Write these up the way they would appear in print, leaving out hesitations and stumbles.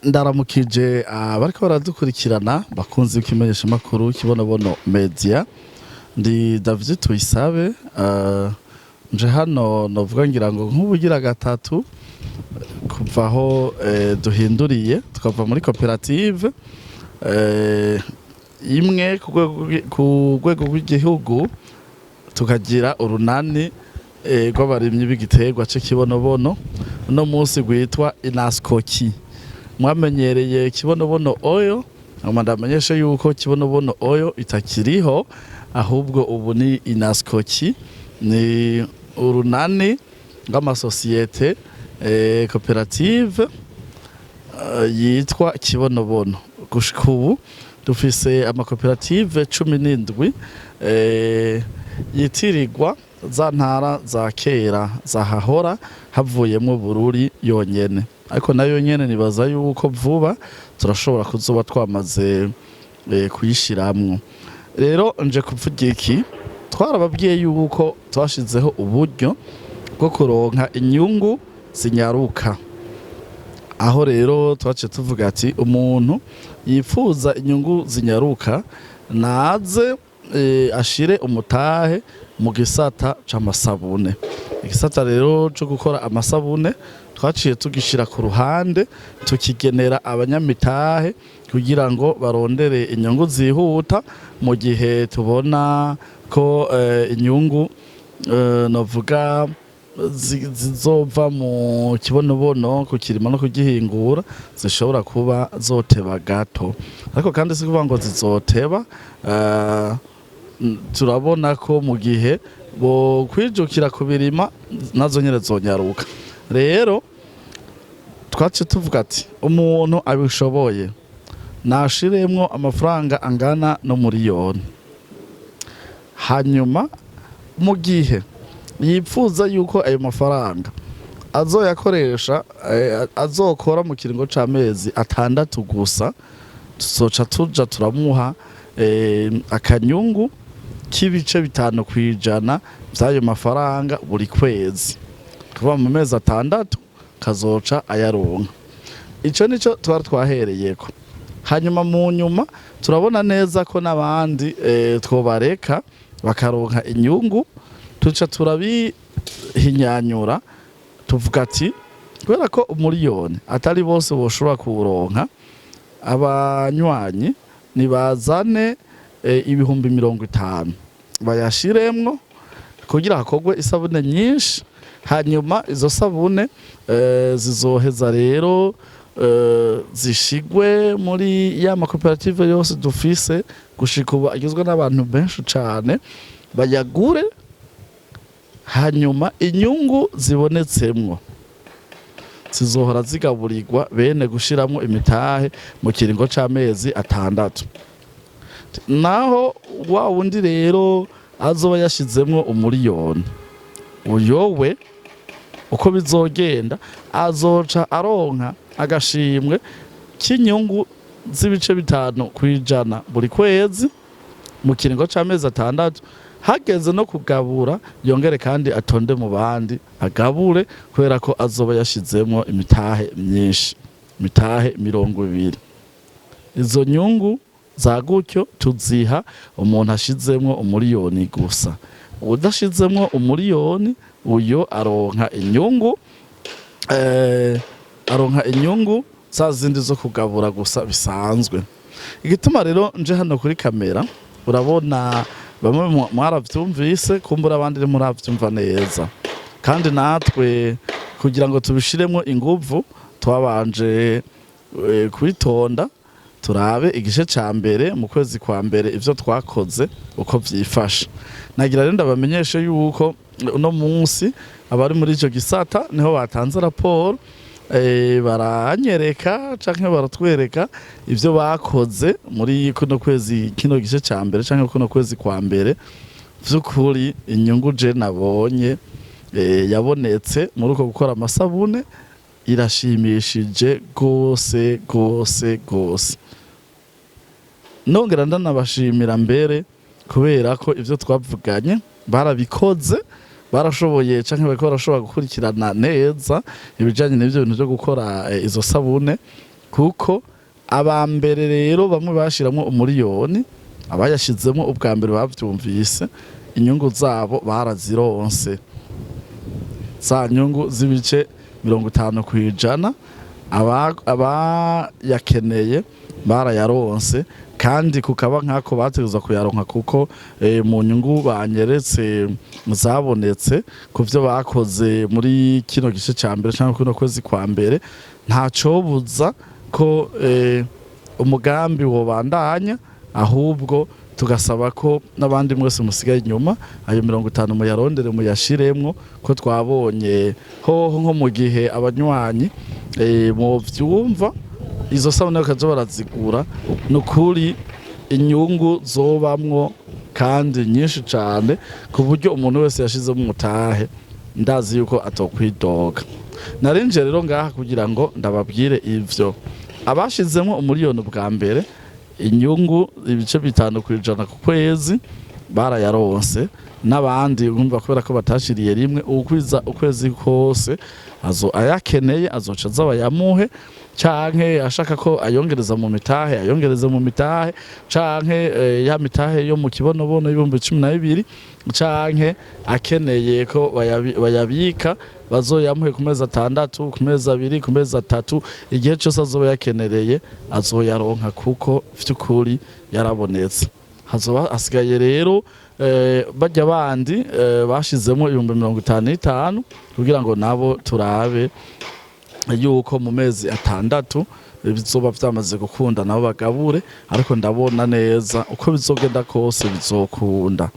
Ndaramukije bariko baradukurikirana bakunzi b'ikimenyesha makuru Kibonobono Media. Ndi David Tuyisabe, nje hano novuga ngira ngo nk'ubugira gatatu kuvaho duhinduriye tukava muri koperative imwe ku rwego rw'igihugu tukagira urunani rw'abarimyi b'igiterwa c'Ikibonobono. Uno munsi gwitwa Inaskoki. Mwamenyereye Kibonobono Oil, ndamenyesha yuko Kibonobono Oil itakiriho, ahubwo ubu ni Inaskoki, ni urunani rw'amasosiyete koperative yitwa Kibonobono. Gushika ubu dufise amakoperative 17 yitirirwa za ntara za kera zahahora havuyemo Bururi yonyene, ariko nayo nyene nibaza yuko vuba turashobora kuzoba twamaze kuyishiramwo. Rero nje kuvuga iki, twarababwiye yuko twashizeho uburyo bwo kuronka inyungu zinyaruka. Aho rero twace tuvuga ati umuntu yifuza inyungu zinyaruka naze ashire umutahe mu gisata c'amasabune. Igisata rero cyo gukora amasabune twaciye tugishira ku ruhande tukigenera abanyamitahe kugira ngo barondere inyungu zihuta mu gihe tubona ko inyungu novuga zizova mu Kibonobono ku kirima no kugihingura zishobora kuba zoteba gato, ariko kandi si kuvuga ngo zizoteba. Turabona ko mu gihe bo kwijukira kubirima nazo nyene zonyaruka. Rero twace tuvuga ati umuntu abishoboye nashiremwo amafaranga angana no miliyoni, hanyuma mu gihe yipfuza yuko ayo mafaranga azoyakoresha azokora mu kiringo c'amezi 6 gusa, tuzoca tuja turamuha akanyungu k'ibice 5% by'ayo mafaranga buri kwezi, kuva mu mezi 6 kazoca ayaronka. Ico nico twari twahereyeko. Hanyuma mu nyuma turabona neza ko n'abandi twobareka bakaronka inyungu, tuca turabihinyanyura tuvuga ati kubera ko umuliyoni atari bose boshobora kuronka, abanywanyi nibazane ibihumbi 50 bayashiremwo kugira hakogwe isabune nyinshi, hanyuma izo sabune zizoheza rero zishigwe muri ya makoperative yose dufise gushika ubu agizwe n'abantu benshi cane, bayagure hanyuma inyungu zibonetsemwo zizohora zigaburirwa bene gushiramwo imitahe mu kiringo c'amezi 6. Naho wa wundi rero azoba yashizemwo umuliyoni, uyowe uko bizogenda azoca aronka agashimwe k'inyungu z'ibice 5% buri kwezi mu kiringo c'amezi 6. Hageze no kugabura yongere kandi atonde mu bandi agabure, kubera ko azoba yashizemwo imitahe myinshi, imitahe 20. Izo nyungu za gutyo tuziha umuntu ashizemwo umuliyoni gusa. Udashizemwo umuliyoni uyo aronka inyungu za zindi zo kugabura gusa bisanzwe. Igituma rero nje hano kuri kamera, urabona bamwe mwaravyumvise kumbura abandi muravyumva neza, kandi natwe kugira ngo tubishiremwo inguvu twabanje kwitonda turabe igice ca mbere mu kwezi kwa mbere ivyo twakoze uko vyifashe. Nagira rero ndabamenyeshe yuko uno munsi abari muri ico gisata niho batanze raporo, baranyereka canke baratwereka ivyo bakoze muri kuno kwezi, kino gice ca mbere canke kuno kwezi kwa mbere. Vy'ukuri inyungu je nabonye yabonetse muri uko gukora amasabune irashimishije gose gose gose. Nongera ndanabashimira mbere kubera ko ivyo twavuganye barabikoze, barashoboye canke bariko barashobora gukurikirana neza ibijanye n'ivyo bintu byo gukora izo sabune kuko aba mbere rero bamwe bashiramwo umuriyoni abayashizemo ubwa mbere bavyumvise inyungu zabo barazironse za nyungu z'ibice 50% abayakeneye barayaronse kandi kukaba nkako bategerezwa kuyaronka kuko mu nyungu banyeretse zabonetse kuvyo bakoze muri kino gice ca mbere cyangwa kuno kwezi kwa mbere nta cobuza ko umugambi wobandanya ahubwo tugasaba ko n'abandi mwese musigaye inyuma ayo 50 muyarondere muyashiremwo ko twabonye hoho nko mu gihe abanywanyi mu vyumva izo sabune bakaza barazigura nukuri inyungu zobamwo kandi nyinshi cyane ku buryo umuntu wese yashizemo umutahe ndazi yuko atokwidoga narinje rero ngaha kugira ngo ndababwire ivyo abashizemo umuriyoni bwa mbere inyungu ibice 5% ku kwezi barayaronse n'abandi urumva kubera ko batashiriye rimwe ukwiza ukwezi kose ayakeneye azoca zabayamuhe canke ashaka ko ayongereza mu mitahe ayongereza mu mitahe canke ya mitahe yo mu kibonobono y'ibihumbi 12 canke akeneye ko bayabika bazoyamuhe ku mezi 6 ku mezi 2 ku mezi 3 igihe cyose azoba yakenereye azoyaronka kuko vy'ukuri yarabonetse hazoba asigaye rero bajya bandi bashizemo 55 kugira ngo nabo turabe yuko mu mezi 6 bizoba vyamaze gukunda nabo bagabure ariko ndabona neza uko bizogenda kose bizokunda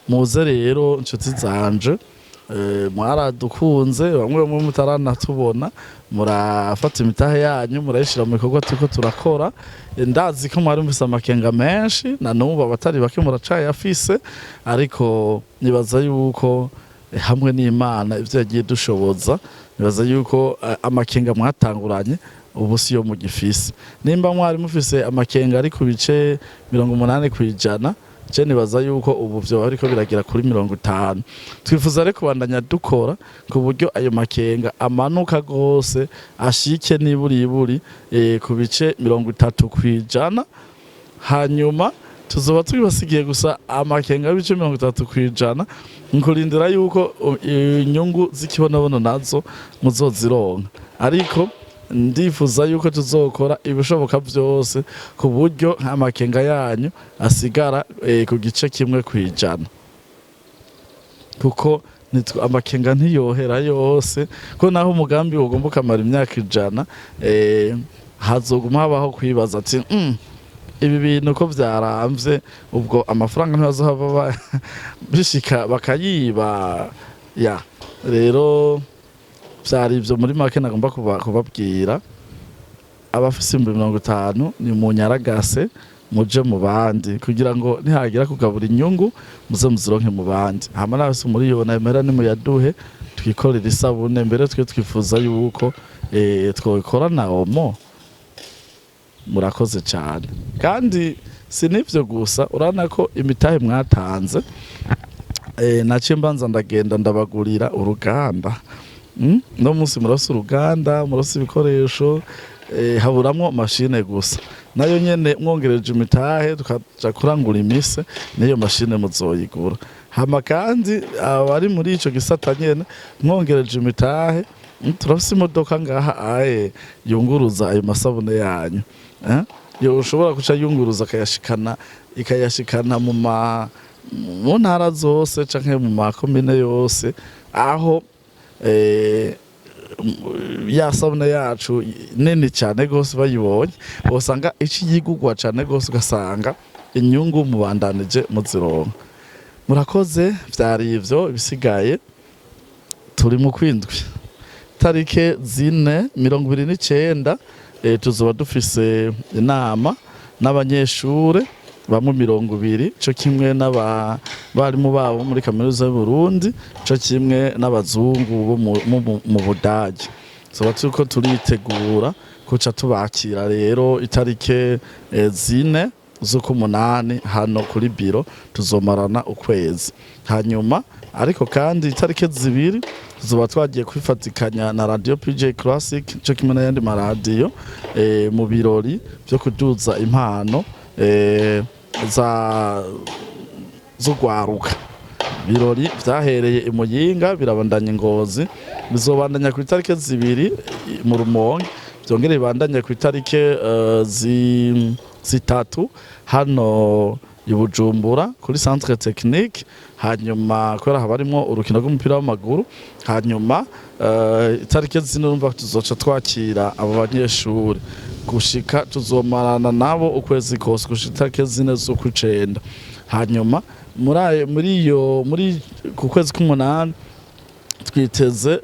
muze rero inshuti zanje mwaradukunze bamwe mu mutaranatubona murafata imitahe yanyu murayishira mu bikorwa turiko turakora ndazi ko mwari mufise amakenga menshi na nubu abatari bake muracayafise ariko nibaza yuko hamwe n'Imana ivyo yagiye dushoboza nibaza yuko amakenga mwatanguranye ubu siyo mu gifise nimba mwari mufise amakenga ari ku bice 80% je nibaza yuko ubu vyo ariko biragira kuri 50 twifuza reko bandanya dukora ku buryo ayo makenga amanuka gose ashike niburi ku bice 30% hanyuma tuzoba twibasigiye gusa amakenga y'ibice 30% nkurindira yuko inyungu z'ikibonobono nazo muzozironka ariko ndifuza yuko tuzokora ibishoboka byose ku buryo amakenga yanyu asigara ku gice kimwe kwijana kuko amakenga ntiyohera yose ko naho umugambi ugomba kamara imyaka 100 hazoguma habaho kwibaza ati ibi bintu ko byaramvye ubwo amafaranga ntazohava bishika bakayiba ya rero vyari ivyo muri make nagomba kubabwira abafise 50 ni mu nyaragase muje mu bandi kugira ngo nihagira kugabura inyungu muze muzironke mu bandi hama nabase muri yo namera ni muyaduhe twikorera isabune mbere twe twifuza yuko twokorana omo murakoze cyane kandi sinivyo gusa urana ko imitahe mwatanze naciye mbanza ndagenda ndabagurira uruganda no musi murose uruganda murose ibikoresho haburamwo mashine gusa nayo nyene mwongereje imitahe tukaja kurangura imise niyo mashine muzoyigura hama kandi abari muri ico gisata nyene mwongereje imitahe turafise imodoka ngaha yunguruza ayo masabune yanyu yo ushobora kuca yunguruza ikayashikana mu ntara zose canke mu makomine yose aho ya sabune yacu nini cyane gose bayibonye bosanga iki yigugwa cyane gose ugasanga inyungu mubandanije muzironka murakoze vyari ivyo bisigaye turi mu kwindwi tarike 4/29 tuzoba dufise inama n'abanyeshure bamwe 20 cyo kimwe n'abarimu babo muri kaminuza y'u Burundi cyo kimwe n'abazungu bo mu Budage so batuko turitegura kuca tubakira rero itarike 4 z'ukumunani hano kuri biro tuzomarana ukwezi hanyuma ariko kandi itariki zibiri tuzoba twagiye kwifatikanya na Radio PJ Classic cyo kimwe n'ayandi maradiyo mu birori byo kuduza impano zo gwaruka. Birori vyahereye i Muyinga birabandanya Ngozi, bizobandanya ku itariki zibiri mu Rumonge, byongere bibandanya ku itariki zitatu hano i Bujumbura kuri Centre Technique. Hanyuma kubera habarimo urukino rw'umupira w'amaguru, hanyuma itariki zino numva tuzoca twakira abo banyeshuri gushika tuzomarana nabo ukwezi kose gushika itariki zine z'ukwicenda. Hanyuma muri ku kwezi k'umunani twiteze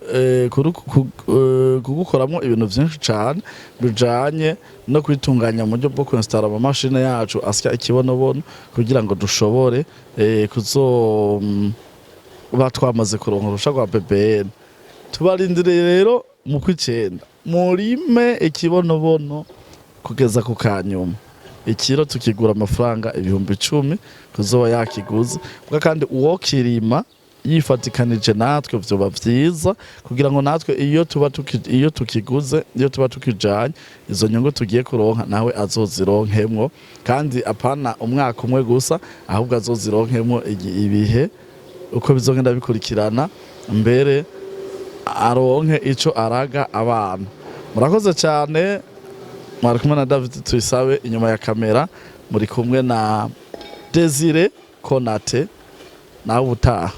kugukoramo ibintu byinshi cyane bijanye no kwitunganya mu buryo bwo kwinstara amamashine yacu asya ikibonobono kugira ngo dushobore kuzoba twamaze kuronka urusha rwa BBN. Tubarindiriye rero mu kwicenda murime ikibonobono kugeza ku kanyuma. Ikiro tukigura amafaranga 10,000 kuzoba yakiguze, kandi uwo kirima yifatikanije natwe vyoba vyiza kugira ngo natwe iyo tukiguze iyo tuba tukijanye izo nyungu tugiye kuronka nawe azozironkemwo, kandi apana umwaka umwe gusa ahubwo azozironkemwo ibihe uko bizogenda bikurikirana, mbere aronke ico araga abana. Murakoze cyane. Mwari kumwe na David Tuyisabe, inyuma ya kamera muri kumwe na Desire Konate. Nawe utaha.